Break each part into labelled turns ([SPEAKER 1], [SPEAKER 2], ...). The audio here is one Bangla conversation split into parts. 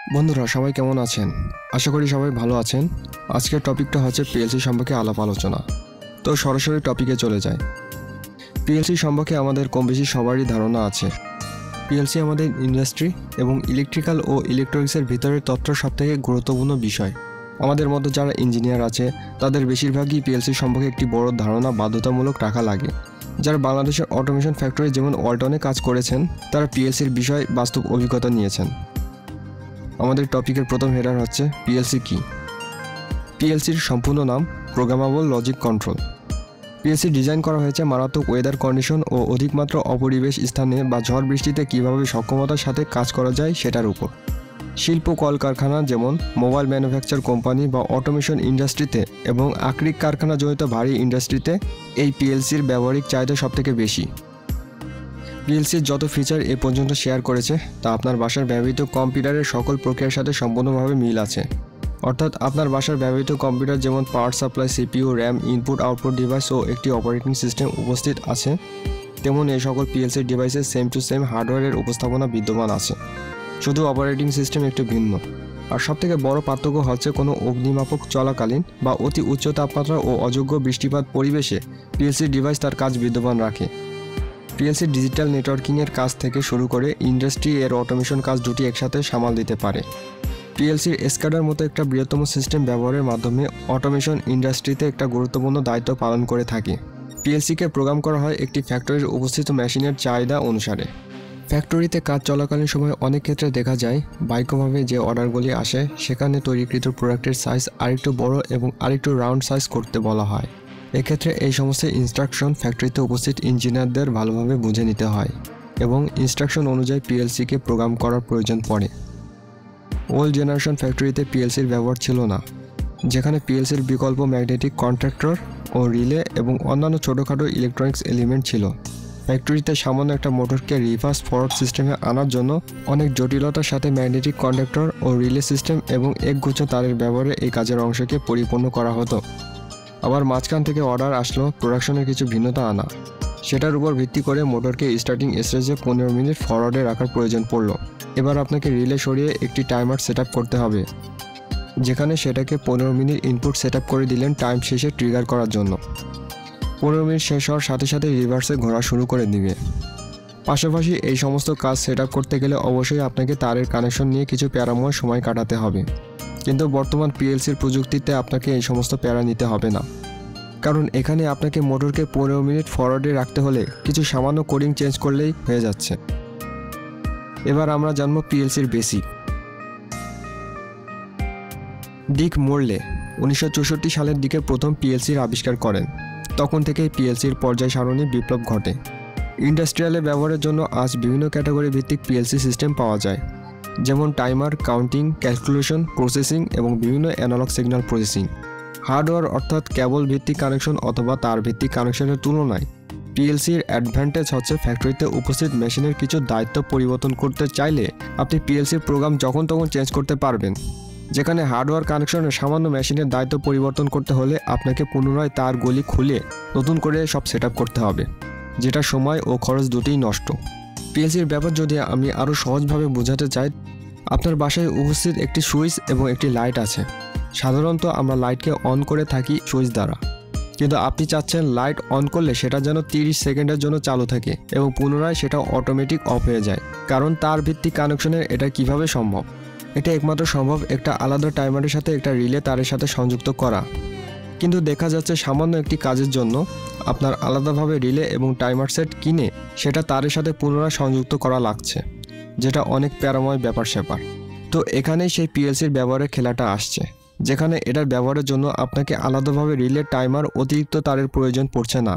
[SPEAKER 1] বন্ধুরা সবাই কেমন আছেন? আশা করি সবাই ভালো আছেন। আজকের টপিকটা হচ্ছে পিএলসি সম্পর্কে আলাপ আলোচনা। তো সরাসরি টপিকে চলে যায়। পিএলসি সম্পর্কে আমাদের কম বেশি সবারই ধারণা আছে। পিএলসি আমাদের ইন্ডাস্ট্রি এবং ইলেকট্রিক্যাল ও ইলেকট্রনিক্সের ভিতরের তত্ত্ব সবথেকে গুরুত্বপূর্ণ বিষয়। আমাদের মধ্যে যারা ইঞ্জিনিয়ার আছে তাদের বেশিরভাগই পিএলসি সম্পর্কে একটি বড় ধারণা বাধ্যতামূলক রাখা লাগে। যারা বাংলাদেশের অটোমেশন ফ্যাক্টরি যেমন ওয়ালটনে কাজ করেছেন তারা পিএলসির বিষয়ে বাস্তব অভিজ্ঞতা নিয়েছেন। আমাদের টপিকের প্রথম হেডার হচ্ছে পিএলসি কি। পিএলসির সম্পূর্ণ নাম programmable logic control. PLC design করা হয়েছে মারাত্মক ওয়েদার কন্ডিশন ও অধিকমাত্রা অপরিবেশ স্থানে বা ঝড় বৃষ্টিতে কীভাবে সক্ষমতার সাথে কাজ করা যায় সেটার উপর। শিল্প কলকারখানা যেমন মোবাইল ম্যানুফ্যাকচার কোম্পানি বা অটোমেশন ইন্ডাস্ট্রিতে এবং আকরিক কারখানা জড়িত ভারী ইন্ডাস্ট্রিতে এই পিএলসির ব্যবহারিক চাহিদা সবথেকে বেশি। পিএলসির যত ফিচার এ পর্যন্ত শেয়ার করেছে তা আপনার বাসার ব্যবহৃত কম্পিউটারের সকল প্রক্রিয়ার সাথে সম্পূর্ণভাবে মিল আছে। অর্থাৎ আপনার বাসার ব্যবহৃত কম্পিউটার যেমন power supply, CPU, RAM, input output device ও একটি অপারেটিং সিস্টেম উপস্থিত আছে, তেমন এই সকল পিএলসি ডিভাইসের সেম টু সেম হার্ডওয়্যারের উপস্থাপনা বিদ্যমান আছে। শুধু অপারেটিং সিস্টেম একটু ভিন্ন। আর সবথেকে বড় পার্থক্য হচ্ছে কোনো অগ্নিমাপক চলাকালীন বা অতি উচ্চ তাপমাত্রা ও অযোগ্য বৃষ্টিপাত পরিবেশে পিএলসি ডিভাইস তার কাজ বিদ্যমান রাখে। পিএলসি ডিজিটাল নেটওয়ার্কিংয়ের কাজ থেকে শুরু করে ইন্ডাস্ট্রি এর অটোমেশন কাজ দুটি একসাথে সামাল দিতে পারে। পিএলসির এসকাডার মতো একটা বৃহত্তম সিস্টেম ব্যবহারের মাধ্যমে অটোমেশন ইন্ডাস্ট্রিতে একটা গুরুত্বপূর্ণ দায়িত্ব পালন করে থাকে। পিএলসিকে প্রোগ্রাম করা হয় একটি ফ্যাক্টরির উপস্থিত মেশিনের চাহিদা অনুসারে। ফ্যাক্টরিতে কাজ চলাকালীন সময় অনেক ক্ষেত্রে দেখা যায় বাহ্যিকভাবে যে অর্ডারগুলি আসে সেখানে তৈরিকৃত প্রোডাক্টের সাইজ আরেকটু বড় এবং আরেকটু রাউন্ড সাইজ করতে বলা হয়। এক্ষেত্রে এই সমস্ত ইনস্ট্রাকশন ফ্যাক্টরিতে উপস্থিত ইঞ্জিনিয়ারদের ভালোভাবে বুঝে নিতে হয় এবং ইনস্ট্রাকশন অনুযায়ী পিএলসিকে প্রোগ্রাম করার প্রয়োজন পড়ে। ওল্ড জেনারেশন ফ্যাক্টরিতে পিএলসির ব্যবহার ছিল না, যেখানে পিএলসির বিকল্প ম্যাগনেটিক কন্ট্রাক্টর ও রিলে এবং অন্যান্য ছোটোখাটো ইলেকট্রনিক্স এলিমেন্ট ছিল। ফ্যাক্টরিতে সামান্য একটা মোটরকে রিভার্স ফরওয়ার্ড সিস্টেমে আনার জন্য অনেক জটিলতার সাথে ম্যাগনেটিক কন্ডাক্টর ও রিলে সিস্টেম এবং একগুচ্ছ তারের ব্যবহারে এই কাজের অংশকে পরিপূর্ণ করা হতো। আবার মাঝখান থেকে অর্ডার আসলো প্রোডাকশনের কিছু ভিন্নতা আনা, সেটার উপর ভিত্তি করে মোটরকে স্টার্টিং স্টেজে 15 মিনিট ফরওয়ার্ডে রাখার প্রয়োজন পড়লো। এবার আপনাকে রিলে সরিয়ে একটি টাইমার সেট করতে হবে, যেখানে সেটাকে 15 মিনিট ইনপুট সেট করে দিলেন টাইম শেষে ট্রিগার করার জন্য। 15 মিনিট শেষ হওয়ার সাথে সাথে রিভার্সে ঘোরা শুরু করে দিবে। পাশাপাশি এই সমস্ত কাজ সেট করতে গেলে অবশ্যই আপনাকে তারের কানেকশন নিয়ে কিছু প্যারাময় সময় কাটাতে হবে, কিন্তু বর্তমান পিএলসির প্রযুক্তিতে আপনাকে এই সমস্ত প্যারা নিতে হবে না, কারণ এখানে আপনাকে মোটরকে 15 মিনিট ফরওয়ার্ডে রাখতে হলে কিছু সামান্য কোডিং চেঞ্জ করলেই হয়ে যাচ্ছে। এবার আমরা জানব পিএলসির বেসিক। ডিক মোরলে 1964 সালের দিকে প্রথম পিএলসির আবিষ্কার করেন। তখন থেকেই পিএলসির পর্যায় সারণী বিপ্লব ঘটে। ইন্ডাস্ট্রিয়ালে ব্যবহারের জন্য আজ বিভিন্ন ক্যাটাগরি ভিত্তিক পিএলসি সিস্টেম পাওয়া যায়, যেমন টাইমার, কাউন্টিং, ক্যালকুলেশন, প্রসেসিং এবং বিভিন্ন অ্যানালগ সিগন্যাল প্রসেসিং। হার্ডওয়্যার অর্থাৎ কেবল ভিত্তিক কানেকশন অথবা তার ভিত্তিক কানেকশনের তুলনায় পিএলসির অ্যাডভান্টেজ হচ্ছে ফ্যাক্টরিতে উপস্থিত মেশিনের কিছু দায়িত্ব পরিবর্তন করতে চাইলে আপনি পিএলসির প্রোগ্রাম যখন তখন চেঞ্জ করতে পারবেন, যেখানে হার্ডওয়্যার কানেকশনের সামান্য মেশিনের দায়িত্ব পরিবর্তন করতে হলে আপনাকে পুনরায় তার গলি খুলে নতুন করে সব সেট করতে হবে, যেটা সময় ও খরচ দুটোই নষ্ট। পিএলসির ব্যাপার যদি আমি আরও সহজভাবে বোঝাতে চাই, আপনার বাসায় উপস্থিত একটি সুইচ এবং একটি লাইট আছে। সাধারণত আমরা লাইটকে অন করে থাকি সুইচ দ্বারা, কিন্তু আপনি চাচ্ছেন লাইট অন করলে সেটা যেন 30 সেকেন্ডের জন্য চালু থাকে এবং পুনরায় সেটা অটোমেটিক অফ হয়ে যায়। কারণ তার ভিত্তিক কানেকশনের এটা কিভাবে সম্ভব? এটা একমাত্র সম্ভব একটা আলাদা টাইমারের সাথে একটা রিলে তারের সাথে সংযুক্ত করা। কিন্তু দেখা যাচ্ছে সামান্য একটি কাজের জন্য আপনার আলাদাভাবে রিলে এবং টাইমার সেট কিনে সেটা তারের সাথে পুনরায় সংযুক্ত করা লাগছে, যেটা অনেক প্যারাময় ব্যাপার স্যাপার। তো এখানেই সেই পিএলসির ব্যবহারের খেলাটা আসছে, যেখানে এটার ব্যবহারের জন্য আপনাকে আলাদাভাবে রিলে, টাইমার, অতিরিক্ত তারের প্রয়োজন পড়ছে না।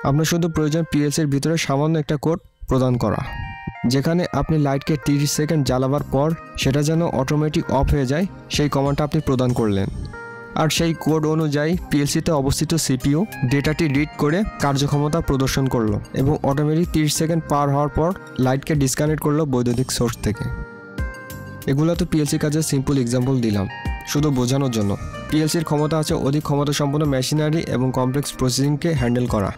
[SPEAKER 1] আপনার শুধু প্রয়োজন পিএলসির ভিতরে সামান্য একটা কোড প্রদান করা, যেখানে আপনি লাইটকে 30 সেকেন্ড জ্বালাবার পর সেটা যেন অটোমেটিক অফ হয়ে যায় সেই কমান্ডটা আপনি প্রদান করলেন। আর সেই কোড অনুযায়ী পিএলসিতে অবস্থিত সিপিইউ ডেটাটি রিড করে কার্যক্ষমতা প্রদর্শন করলো এবং অটোমেটিক 30 সেকেন্ড পার হওয়ার পর লাইটকে ডিসকানেক্ট করলো বৈদ্যুতিক সোর্স থেকে। এগুলো তো পিএলসি কাজের সিম্পল এক্সাম্পল দিলাম শুধু বোঝানোর জন্য। পিএলসির ক্ষমতা আছে অধিক ক্ষমতা সম্পন্ন মেশিনারি এবং কমপ্লেক্স প্রসেসিংকে হ্যান্ডেল করা।